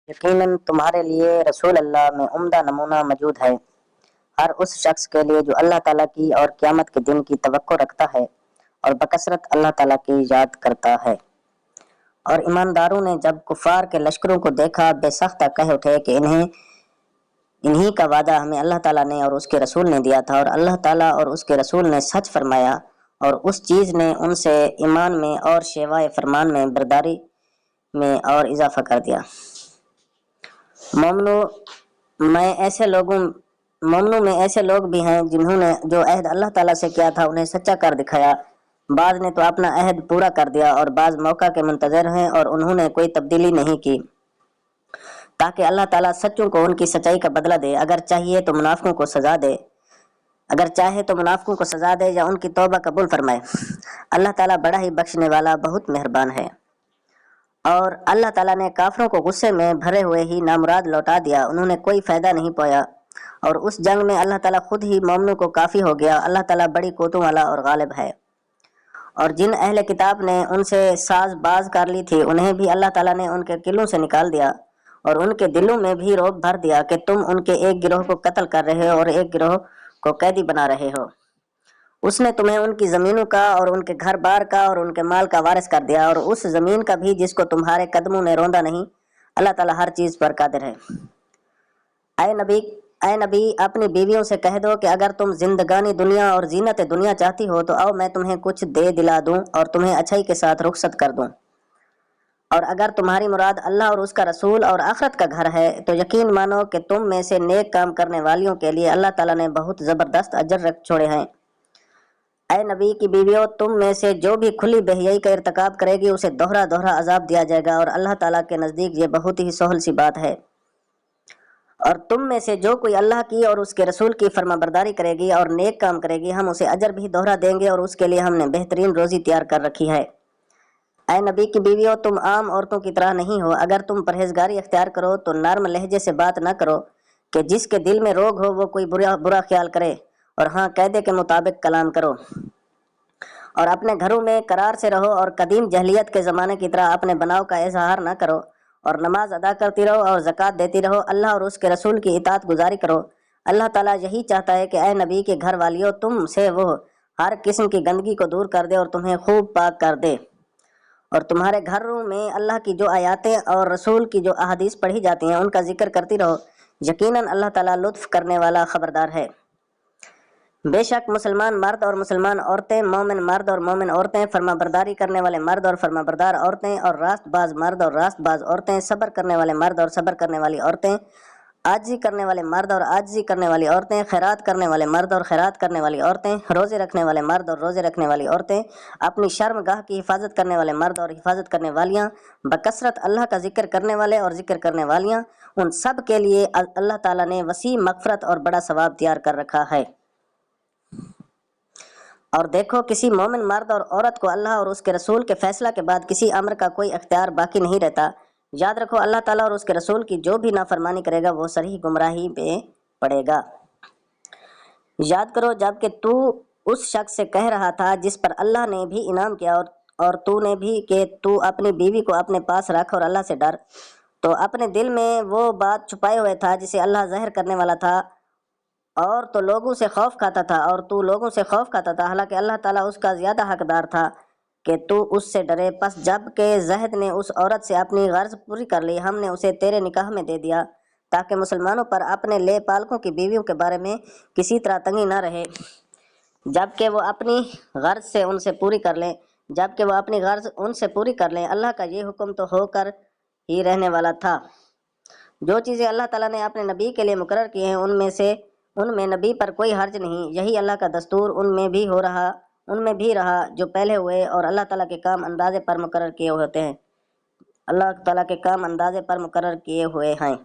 यकीनन तुम्हारे लिए रसूल अल्लाह में उम्दा नमूना मौजूद है। हर उस शख्स के लिए जो अल्लाह ताला की और क़यामत के दिन की तवक्को रखता है और बकसरत अल्लाह ताला की याद करता है। और ईमानदारों ने जब कुफ़ार के लश्करों को देखा, बेसख्ता कह उठे कि इन्हीं का वादा हमें अल्लाह ताला ने और उसके रसूल ने दिया था, और अल्लाह ताला और उसके रसूल ने सच फरमाया, और उस चीज़ ने उनसे ईमान में और शेवाए फरमान में बरदारी में और इजाफा कर दिया। मोमनों में ऐसे लोग भी हैं जिन्होंने जो अहद अल्लाह ताला से किया था उन्हें सच्चा कर दिखाया। बाज ने तो अपना अहद पूरा कर दिया और बाज मौका के मुंतजर हैं, और उन्होंने कोई तब्दीली नहीं की ताकि अल्लाह ताला सच्चों को उनकी सच्चाई का बदला दे। अगर चाहे तो मुनाफिकों को सजा दे या उनकी तौबा कबूल फरमाए। अल्लाह ताला बड़ा ही बख्शने वाला, बहुत मेहरबान है। और अल्लाह ताला ने काफिरों को गुस्से में भरे हुए ही नामुराद लौटा दिया, उन्होंने कोई फायदा नहीं पाया। और उस जंग में अल्लाह ताला खुद ही मोमिनों को काफी हो गया। अल्लाह ताला बड़ी कुव्वतों वाला और गालिब है। और जिन अहले किताब ने उनसे साजबाज कर ली थी, उन्हें भी अल्लाह ताला ने उनके किलों से निकाल दिया और उनके दिलों में भी रौब भर दिया कि तुम उनके एक गिरोह को कत्ल कर रहे हो और एक गिरोह को कैदी बना रहे हो। उसने तुम्हें उनकी जमीनों का और उनके घर बार का और उनके माल का वारिस कर दिया, और उस जमीन का भी जिसको तुम्हारे कदमों ने रौंदा नहीं। अल्लाह ताला हर चीज पर कादिर है। ऐ नबी अपनी बीवियों से कह दो कि अगर तुम जिंदगानी दुनिया और जीनत दुनिया चाहती हो तो आओ मैं तुम्हें कुछ दे दिला दूं और तुम्हें अच्छाई के साथ रुखसत कर दूं। और अगर तुम्हारी मुराद अल्लाह और उसका रसूल और आखिरत का घर है तो यकीन मानो कि तुम में से नेक काम करने वालियों के लिए अल्लाह ताला ने बहुत जबरदस्त अजर रख छोड़े हैं। ऐ नबी की बीवियों, तुम में से जो भी खुली बेहयाई का इर्तिकाब करेगी उसे दोहरा दोहरा अजाब दिया जाएगा, और अल्लाह ताला के नजदीक ये बहुत ही सोहल सी बात है। और तुम में से जो कोई अल्लाह की और उसके रसूल की फरमाबरदारी करेगी और नेक काम करेगी, हम उसे अजर भी दोहरा देंगे, और उसके लिए हमने बेहतरीन रोजी तैयार कर रखी है। ऐ नबी की बीवियों, तुम आम औरतों की तरह नहीं हो। अगर तुम परहेजगारी अख्तियार करो तो नर्म लहजे से बात न करो कि जिसके दिल में रोग हो वो कोई बुरा ख्याल करे, और हाँ, कायदे के मुताबिक कलाम करो। और अपने घरों में करार से रहो और कदीम जहलियत के ज़माने की तरह अपने बनाव का इजहार न करो, और नमाज अदा करती रहो और ज़कात देती रहो। अल्लाह और उसके रसूल की इताअत गुजारी करो। अल्लाह ताला यही चाहता है कि ऐ नबी के घर वालियों, तुम से वो हर किस्म की गंदगी को दूर कर दे और तुम्हें खूब पाक कर दे। और तुम्हारे घरों में अल्लाह की जो आयातें और रसूल की जो अहादीस पढ़ी जाती हैं उनका जिक्र करती रहो। यकीनन अल्लाह ताला लुत्फ करने वाला खबरदार है। बेशक मुसलमान मर्द और मुसलमान औरतें, मोमिन मर्द और मोमिन औरतें, फरमाबरदारी करने वाले मर्द और फरमाबरदार औरतें, और रास्तबाज मर्द और रास्तबाज औरतें, सब्र करने वाले मर्द और सब्र करने वाली औरतें, आजिज़ी करने वाले मर्द और आजिज़ी करने वाली औरतें, खैरात करने वाले मर्द और खैरात करने वाली औरतें, रोज़े रखने वाले मर्द और रोज़े रखने वाली औरतें, अपनी शर्मगाह की हिफाजत करने वाले मर्द और हिफाजत करने वालियाँ, बकसरत अल्लाह का जिक्र करने वाले और जिक्र करने वालियाँ, उन सब के लिए अल्लाह ताला ने वसी मगफरत और बड़ा सवाब तैयार कर रखा है। और देखो, किसी मोमिन मर्द और औरत को अल्लाह और उसके रसूल के फैसला के बाद किसी अम्र का कोई अख्तियार बाकी नहीं रहता। याद रखो, अल्लाह ताला और उसके रसूल की जो भी नाफरमानी करेगा वो सरीह गुमराही में पड़ेगा। याद करो जबकि तू उस शख्स से कह रहा था जिस पर अल्लाह ने भी इनाम किया और तूने भी कि तू अपनी बीवी को अपने पास रख और अल्लाह से डर, तो अपने दिल में वो बात छुपाए हुए था जिसे अल्लाह ज़ाहिर करने वाला था, और तो लोगों से खौफ खाता था और तू लोगों से खौफ खाता था, हालांकि अल्लाह ताला उसका ज़्यादा हकदार था कि तू उससे डरे। बस जब के जहद ने उस औरत से अपनी गर्ज पूरी कर ली, हमने उसे तेरे निकाह में दे दिया ताकि मुसलमानों पर अपने ले पालकों की बीवियों के बारे में किसी तरह तंगी न रहे, जबकि वो अपनी गर्ज से उनसे पूरी कर लें। अल्लाह का ये हुक्म तो होकर ही रहने वाला था। जो चीज़ें अल्लाह ताला ने अपने नबी के लिए मुकर्रर की हैं उनमें नबी पर कोई हर्ज नहीं। यही अल्लाह का दस्तूर उनमें भी रहा जो पहले हुए, और अल्लाह ताला के काम अंदाजे पर मुकर्रर किए होते हैं। अल्लाह ताला के काम अंदाजे पर मुकर्रर किए हुए हैं।